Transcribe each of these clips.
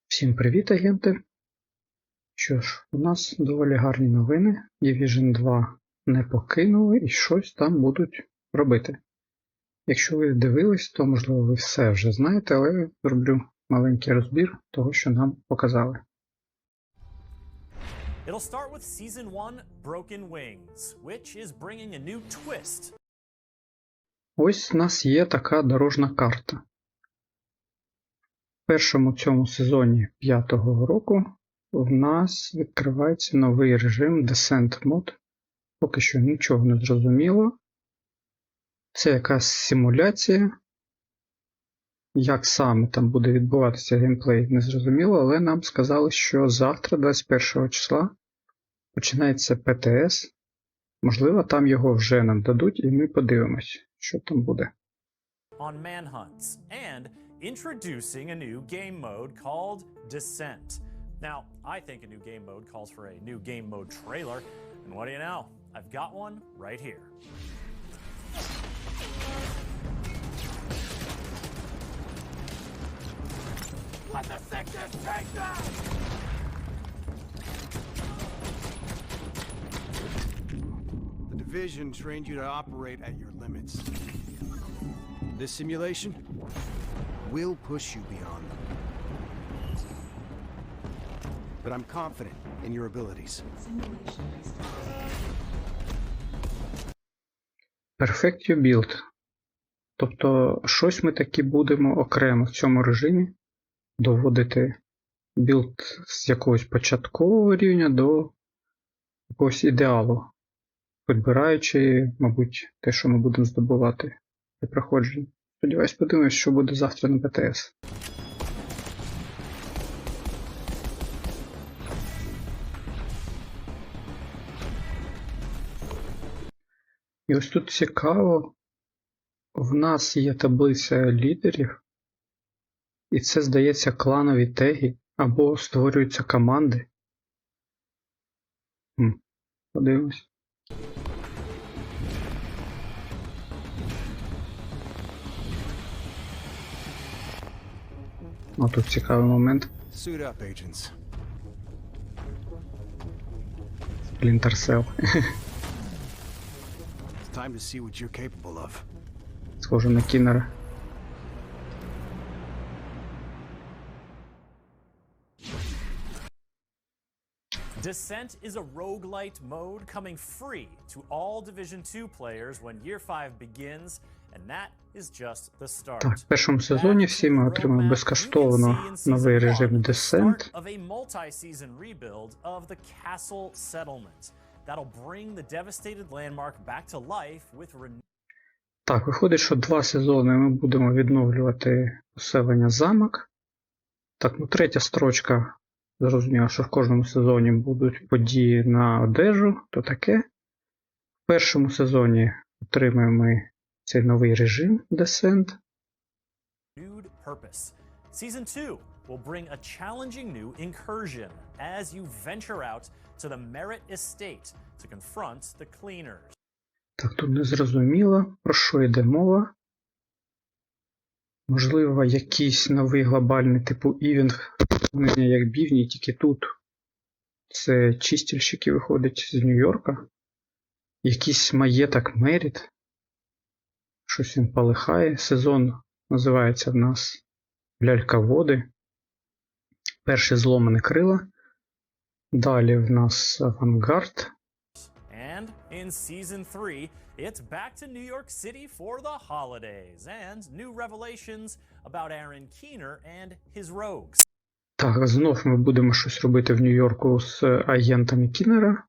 Всім привіт, агенти! Що ж, у нас доволі гарні новини. Division 2 не покинули і щось там будуть робити. Якщо ви дивились, то можливо ви все вже знаєте, але зроблю маленький розбір того, що нам показали. It'll start with Season 1, Broken Wings, which is bringing a new twist. Ось у нас є така дорожна карта. В першому цьому сезоні 5-го року в нас відкривається новий режим Descent Mode. Поки що нічого не зрозуміло. Це якась симуляція. Як саме там буде відбуватися геймплей, не зрозуміло, але нам сказали, що завтра, 21 числа, починається ПТС. Можливо, там його вже нам дадуть, і ми подивимось, що там буде. On manhunts and introducing a new game mode called Descent. Now, I think a new game mode calls for a new game mode trailer, and what do you know? I've got one right here. Let the sickness take them! The Division trained you to operate at your limits. This simulation will push you beyond them. But I'm confident in your abilities. Perfect your build. Тобто, щось ми таки будемо окремо в цьому режимі доводити білд з якогось початкового рівня до якогось ідеалу, підбираючи, мабуть, те, що ми будемо здобувати при проходженні. Сподіваюсь, подивимось, що буде завтра на ПТС. І ось тут цікаво, в нас є таблиця лідерів, і це, здається, кланові теги, або створюються команди. Подивимось. О, тут цікавий момент. Suit up, agents. Splinter Cell. It's time to see what you're capable of. Схоже на кінера. Descent is a roguelite mode coming free to all Division 2 players when Year 5 begins, and that is just the start. Так, в першому сезоні всі ми отримали безкоштовно новий режим Descent. Of a multi-season rebuild of the castle settlement. That'll bring the devastated landmark back to life with Так, виходить, що 2 сезони ми будемо відновлювати поселення замок. Так, ну третя строчка. Зрозуміло, що в кожному сезоні будуть події на одежу, то таке. В першому сезоні отримаємо ми цей новий режим Descent. Season 2 will bring a challenging new incursion as you venture out to the Merit Estate to confront the cleaners. Так, тут не зрозуміло, про що йде мова. Можливо, якийсь новий глобальний типу івент, як бівні, тільки тут. Це чистильщики виходять з Нью-Йорка. Якийсь маєток Меріт. Щось він полихає. Сезон називається в нас Лялька води. Перші зломані крила. Далі в нас Авангард. And in Season 3, it's back to New York City for the holidays and new revelations about Aaron Keener and his rogues. Так, знов ми будемо щось робити в Нью-Йорку з агентами Кінера.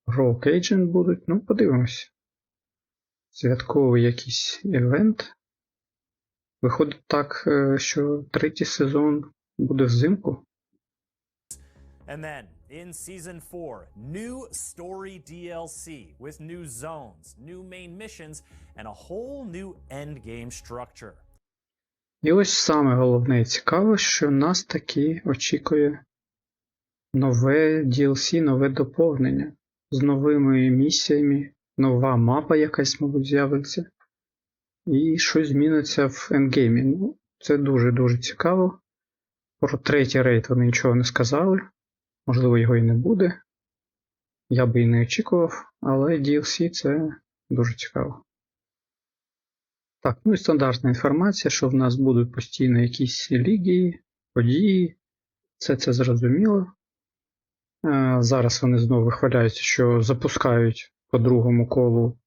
Rogue Agent будуть, ну подивимось. Святковий якийсь івент. Виходить так, що третій сезон буде взимку. And then, in Season 4, new story DLC with new zones, new main missions, and a whole new endgame structure. І ось саме головне і цікаве, що нас таки очікує нове DLC, нове доповнення з новими місіями, нова мапа якась, мабуть, з'явиться. І щось зміниться в ендгеймі. Ну, це дуже-дуже цікаво. Про третій рейд вони нічого не сказали. Можливо, його і не буде. Я би і не очікував, але DLC це дуже цікаво. Так, ну і стандартна інформація, що в нас будуть постійно якісь ліги, події. Це зрозуміло. Зараз вони знову вихваляються, що запускають по другому колу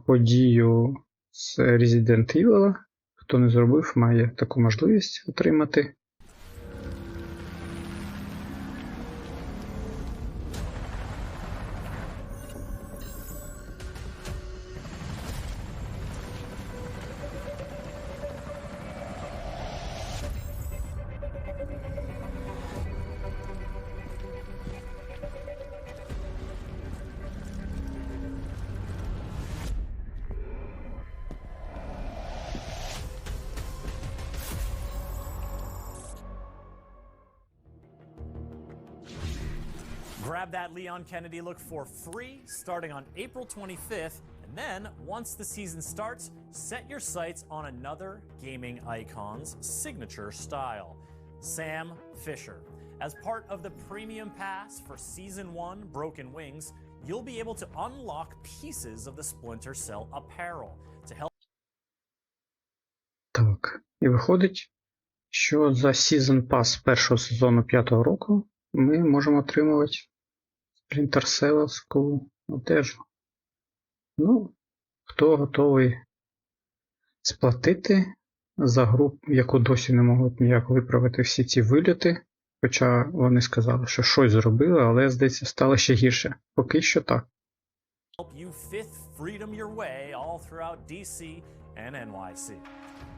подію з Resident Evil. Хто не зробив, має таку можливість отримати. Grab that Leon Kennedy look for free starting on April 25th, and then once the season starts, set your sights on another gaming icon's signature style, Sam Fisher. As part of the premium pass for Season 1 Broken Wings, you'll be able to unlock pieces of the Splinter Cell apparel to help. Так, і виходить, що за Season Pass першого сезону 5-го року ми можемо отримувати Splinter Cell'овську одежу. Ну, хто готовий сплатити за гру, яку досі не можуть ніяк виправити всі ці вильоти, хоча вони сказали, що щось зробили, але, здається, стало ще гірше. Поки що так. Help you fifth freedom your way all throughout DC and NYC.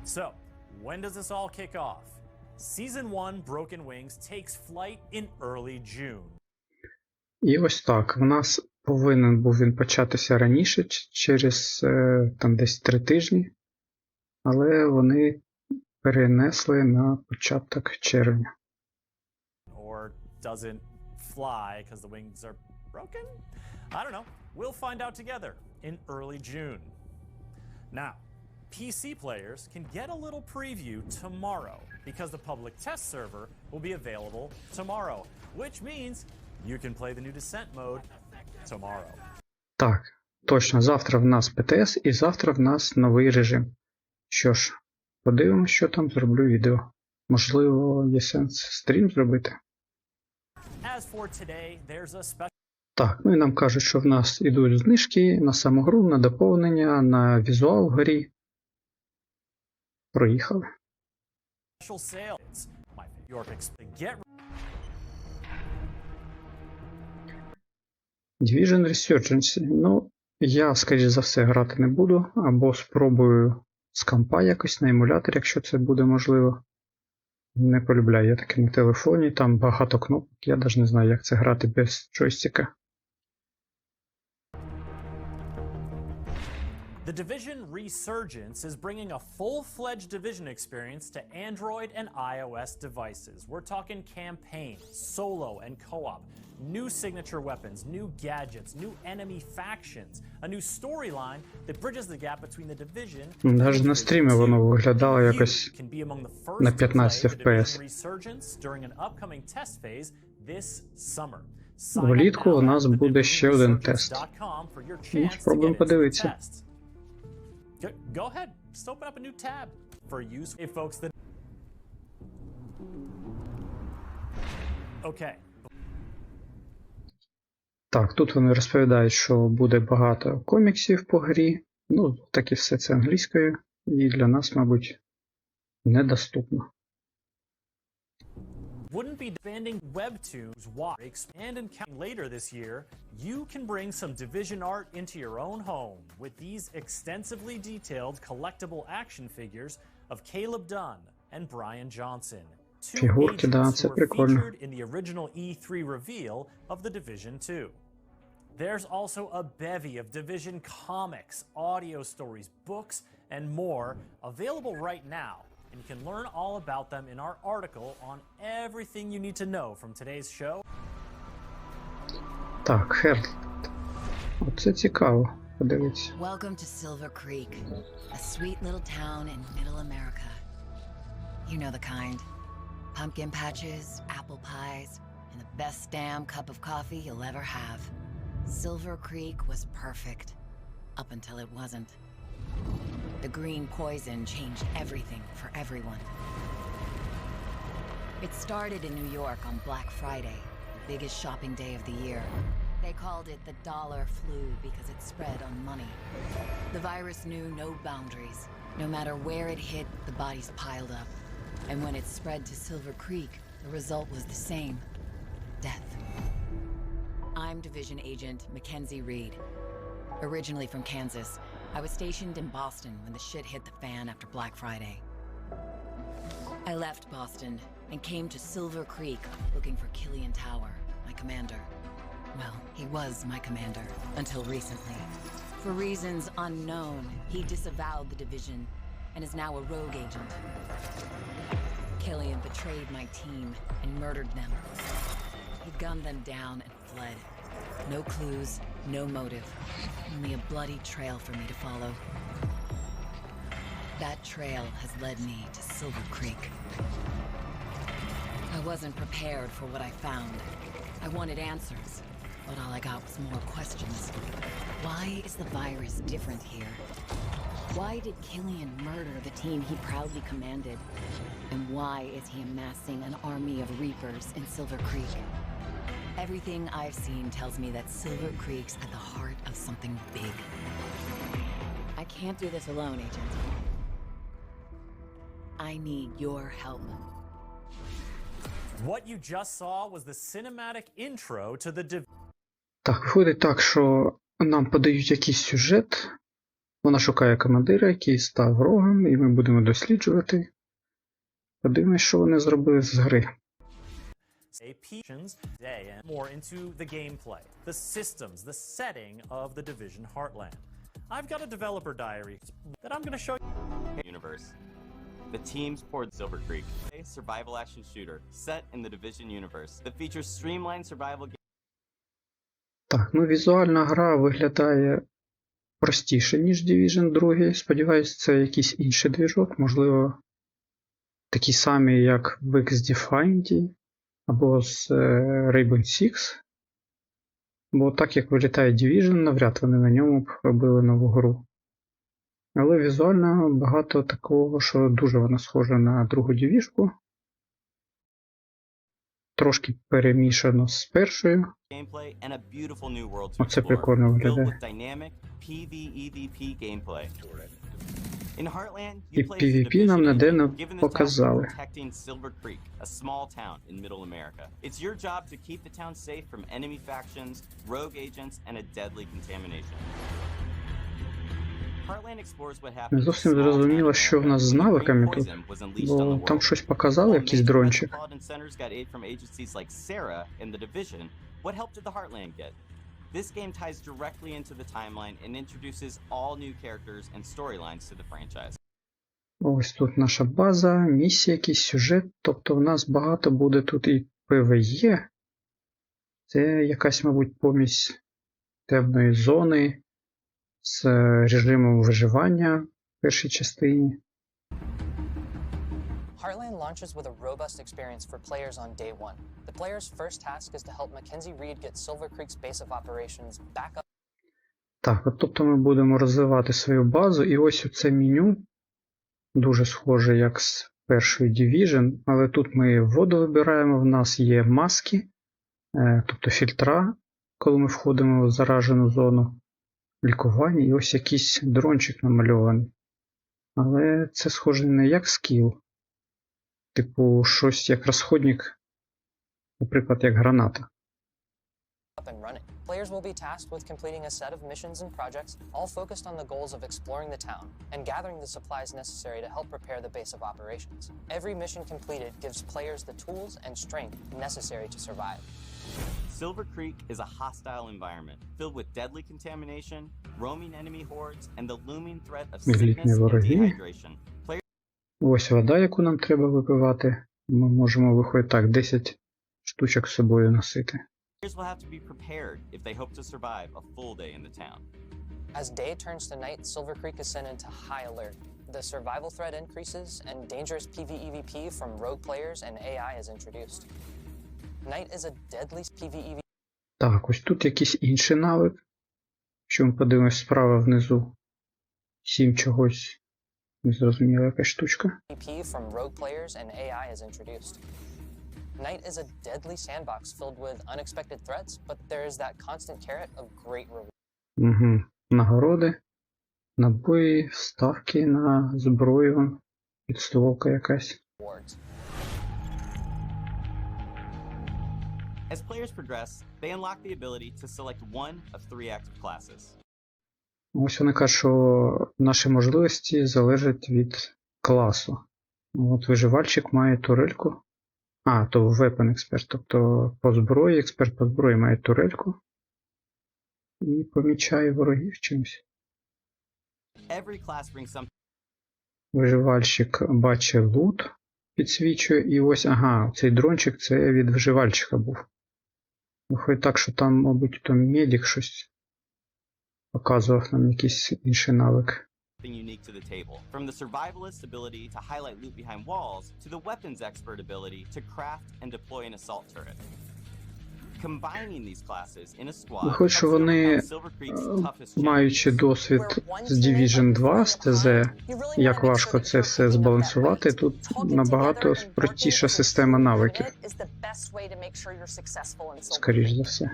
So, when does this all kick off? Season 1 Broken Wings takes flight in early June. І ось так, в нас повинен був він початися раніше, через там десь 3 тижні, але вони перенесли на початок червня. Or doesn't fly because the wings are broken? I don't know. We'll find out together in early June. Now, PC players can get a little preview tomorrow because the public test server will be available tomorrow, which means you can play the new Descent mode tomorrow. Так, точно, завтра в нас ПТС і завтра в нас новий режим. Що ж, подивимось, що там, зроблю відео. Можливо, є сенс стрім зробити. As for today, there's a special. Так, ну і нам кажуть, що в нас ідуть знижки на саму гру, на доповнення, на візуал в грі. Проїхали. Sale. It's my York get. Division Resurgence. Ну, я, скоріш за все, грати не буду, або спробую з компа якось на емуляторі, якщо це буде можливо. Не полюбляю я таке на телефоні, там багато кнопок, я навіть не знаю, як це грати без джойстика. The Division Resurgence is bringing a full-fledged Division experience to Android and iOS devices. We're talking campaign, solo, and co-op, new signature weapons, new gadgets, new enemy factions, a new storyline that bridges the gap between the Division and Навіть на стрімі воно виглядало якось на 15 FPS. during an upcoming test phase this summer. Влітку у нас буде ще один тест. Ну, спробуємо подивитися. Go ahead, just open up a new tab for use. Hey folks, Okay. Так, тут вони розповідають, що буде багато коміксів по грі. Ну, так і все це англійською. І для нас, мабуть, недоступно. Wouldn't be defending webtoons why expand and count later this year, you can bring some Division art into your own home with these extensively detailed collectible action figures of Caleb Dunn and Brian Johnson. Фігурки, да, це прикольно. Featured in the original E3 reveal of the Division 2. There's also a bevy of Division comics, audio stories, books, and more available right now. And you can learn all about them in our article on everything you need to know from today's show. Так, Heartland. Оце цікаво. Подивіться. Welcome to Silver Creek, a sweet little town in middle America. You know the kind. Pumpkin patches, apple pies, and the best damn cup of coffee you'll ever have. Silver Creek was perfect, up until it wasn't. The green poison changed everything for everyone. It started in New York on Black Friday, the biggest shopping day of the year. They called it the dollar flu because it spread on money. The virus knew no boundaries. No matter where it hit, the bodies piled up. And when it spread to Silver Creek, the result was the same: death. I'm Division Agent Mackenzie Reed. Originally from Kansas, I was stationed in Boston when the shit hit the fan after Black Friday. I left Boston and came to Silver Creek looking for Killian Tower, my commander. Well, he was my commander until recently. For reasons unknown, he disavowed the Division and is now a rogue agent. Killian betrayed my team and murdered them. He gunned them down and fled. No clues, no motive, only a bloody trail for me to follow. That trail has led me to Silver Creek. I wasn't prepared for what I found. I wanted answers, but all I got was more questions. Why is the virus different here? Why did Killian murder the team he proudly commanded? And why is he amassing an army of Reapers in Silver Creek? Everything I've seen tells me that Silver Creek's at the heart of something big. I can't do this alone, Agent. I need your help. What you just saw was the cinematic intro to the Division. Так, виходить так, що нам подають якийсь сюжет, вона шукає командира, який став ворогом, і ми будемо досліджувати. Подивимось, що вони зробили з гри. More into the gameplay, the systems, the setting of the Division Heartland. I've got a developer diary that I'm going to show you. Universe. The team's poured Silver Creek, a survival action shooter set in the Division universe that features streamlined survival games. Так, ну візуальна гра виглядає простіше, ніж Division 2. Сподіваюсь, це якийсь інший двіжок, можливо, такі самі, як в X-Defined або з Rainbow Six. Бо так, як виглядає Division, навряд вони на ньому б робили нову гру. Але візуально багато такого, що дуже вона схожа на другу дівішку. Трошки перемішано з першою. Оце прикольно виглядає. І PvP нам ніде не показали. Не зовсім зрозуміло, що в нас з навиками тут, бо там щось показали, якийсь дрончик. This game ties directly into the timeline and introduces all new characters and storylines to the franchise. Ось тут наша база, місія, якийсь сюжет, тобто в нас багато буде тут і PvE. Це якась, мабуть, помість темної зони з режимом виживання в першій частині. Heartland launches with a robust experience for players on day one. The player's first task is to help Mackenzie Reed get Silver Creek's base of operations back up. Так, от тобто ми будемо розвивати свою базу, і ось оце меню дуже схоже, як з першої Division, але тут ми воду вибираємо, в нас є маски, тобто фільтра, коли ми входимо в заражену зону, лікування, і ось якийсь дрончик намальований. Але це схоже не як скіл, типу щось як розходник, наприклад, як граната. Players will be tasked with completing a set of missions and projects, all focused on the goals of exploring the town and gathering the supplies necessary to help prepare the base of operations. Every mission completed gives players the tools and strength necessary to survive. Silver Creek is a hostile environment filled with deadly contamination, roaming enemy hordes, and the looming threat of sickness and dehydration. Ось вода, яку нам треба випивати. Ми можемо, виходить так, 10 штучок з собою носити. Players will have to be prepared if they hope to survive a full day in the town. As day turns to night, Silver Creek is sent into high alert. the survival threat increases and dangerous PvEVP from rogue players and AI is introduced. Night is a deadly PvEVP. Так, ось тут якийсь інший навик. Що ми подивимось справа внизу. 7 чогось. Незрозуміла якась штучка. from rogue players and AI is introduced. Night is a deadly sandbox filled with unexpected threats, but there is that constant carrot of great Угу. Нагороди, набої, ставки на зброю, підстволка якась. rewards. As players progress, they unlock the ability to select one of 3 active classes. Ось вони кажуть, що наші можливості залежать від класу. От виживальщик має турельку. То Weapon Expert, тобто по зброї, експерт по зброї має турельку. І помічає ворогів чимось. Every class brings something. Виживальщик бачить лут, підсвічує, і ось, цей дрончик це від виживальщика був. Виходить так, що там, мабуть, медик щось показував нам якийсь інший навик. Unique to the table. From the survivalist ability to highlight loot behind walls, to the weapons expert ability to craft and deploy an assault turret. Combining these classes in a squad. Виходить, що вони, маючи досвід з Division 2, з ТЗ, як важко це все збалансувати, тут набагато простіша система навиків. Скоріш за все.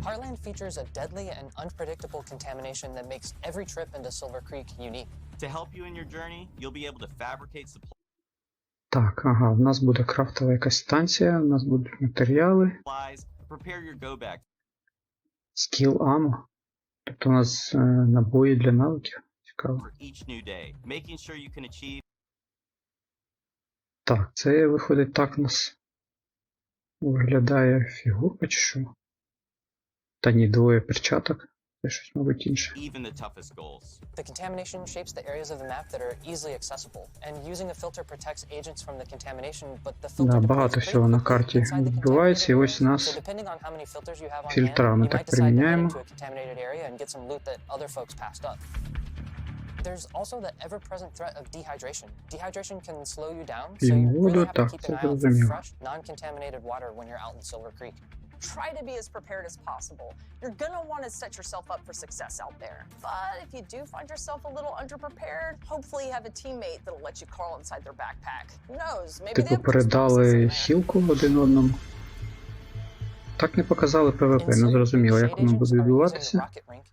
Heartland features a deadly and unpredictable contamination that makes every trip into Silver Creek unique. To help you in your journey, you'll be able to fabricate Так, в нас буде крафтова якась станція, у нас будуть матеріали. supplies, prepare your go-bag. Skill ammo. Тобто у нас набої для навиків. Цікаво. For each new day, making sure you can achieve. Так, це виходить так у нас виглядає фігурка чи що? Та ні, двоє перчаток. Це щось, мабуть, інше. Even the toughest goals. The contamination shapes the areas of the map that are easily accessible, and using a filter protects agents from the contamination, but the filter Багато всього на карті відбувається, і ось нас фільтрами так приміняємо. There's also the ever-present threat of dehydration. Dehydration can slow you down, so П'ємо you воду, really have to так, keep це an eye out for зрозуміло. fresh, non-contaminated water when you're out in Silver Creek. Try to be as prepared as possible. You're gonna want to set yourself up for success out there. But if you do find yourself a little underprepared, hopefully you have a teammate that'll let you crawl inside their backpack. Who knows? Maybe they Типу have передали in there. хілку один одному. Так не показали ПВП, не зрозуміло, як воно буде відбуватися.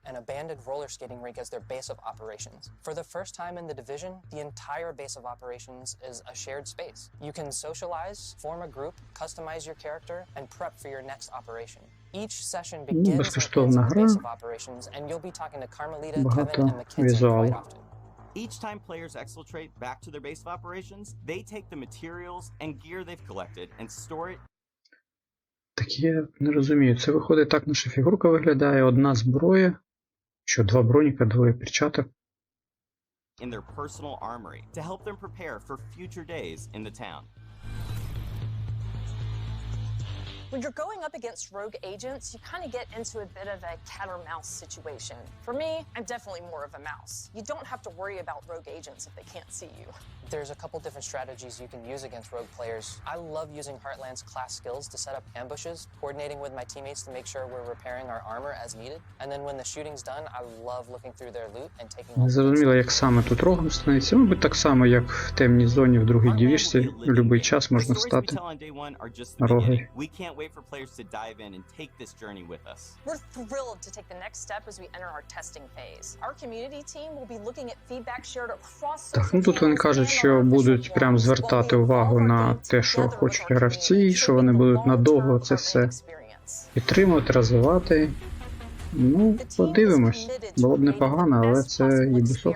An abandoned roller skating rink as their base of operations. For the first time in the Division, the entire base of operations is a shared space. You can socialize, form a group, customize your character, and prep for your next operation. Each session begins and ends безкоштовна with the гра. base of operations, and you'll be talking to Carmelita, Багато Kevin, and McKinsey візуалу. quite often. Each time players exfiltrate back to their base of operations, they take the materials and gear they've collected and store it. Так я не розумію. Це виходить так, наша фігурка виглядає. Одна зброя. Що, два броніка, двоє перчаток. In their personal armory to help them prepare for future days in the town. When you're going up against rogue agents, you kind of get into a bit of a cat or mouse situation. For me, I'm definitely more of a mouse. You don't have to worry about rogue agents if they can't see you. There's a couple different strategies you can use against rogue players. I love using Heartland's class skills to set up ambushes, coordinating with my teammates to make sure we're repairing our armor as needed. And then when the shooting's done, I love looking through their loot and taking all Не зрозуміло, як саме тут рогом становиться. Мабуть, так само, як в темній зоні в другій дивіжці. В будь-який час можна стати рогою. We can't wait for players to dive in and take this journey with us. We're thrilled to take the next step as we enter our testing phase. Our community team will be looking at feedback shared across Так, ну тут вони кажуть, що будуть прям звертати увагу на те, що хочуть гравці, що вони будуть надовго це все підтримувати, розвивати. Ну, подивимось. Було б непогано, але це Ubisoft.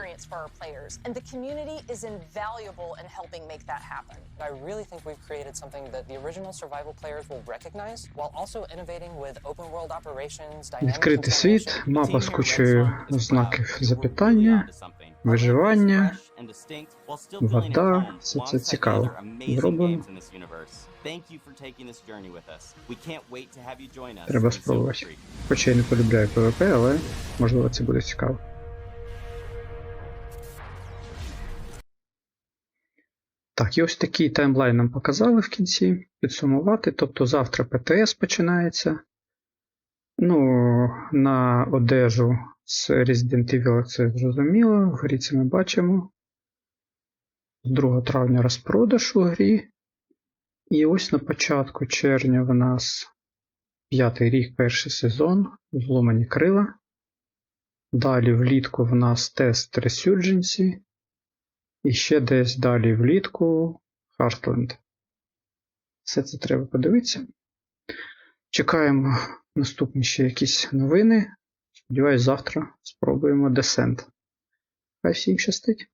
And the community is invaluable in helping make that happen. I really think we've created something that the original survival players will recognize, while also innovating with open world operations, dynamic Відкритий світ, contamination. мапа з кучою знаків запитання, виживання, вода, все це цікаво. Зроблено. Треба спробувати. Хоча я не полюбляю PvP, але можливо це буде цікаво. Так, і ось такий таймлайн нам показали в кінці. Підсумувати, тобто завтра ПТС починається. Ну, на одежу з Resident Evil це зрозуміло, в грі це ми бачимо. З 2 травня розпродаж у грі. І ось на початку червня в нас 5-й рік, перший сезон, зломані крила. Далі влітку в нас тест Resurgence. І ще десь далі влітку Heartland. Все це треба подивитися. Чекаємо наступні ще якісь новини. Сподіваюсь, завтра спробуємо Descent. Хай всім щастить!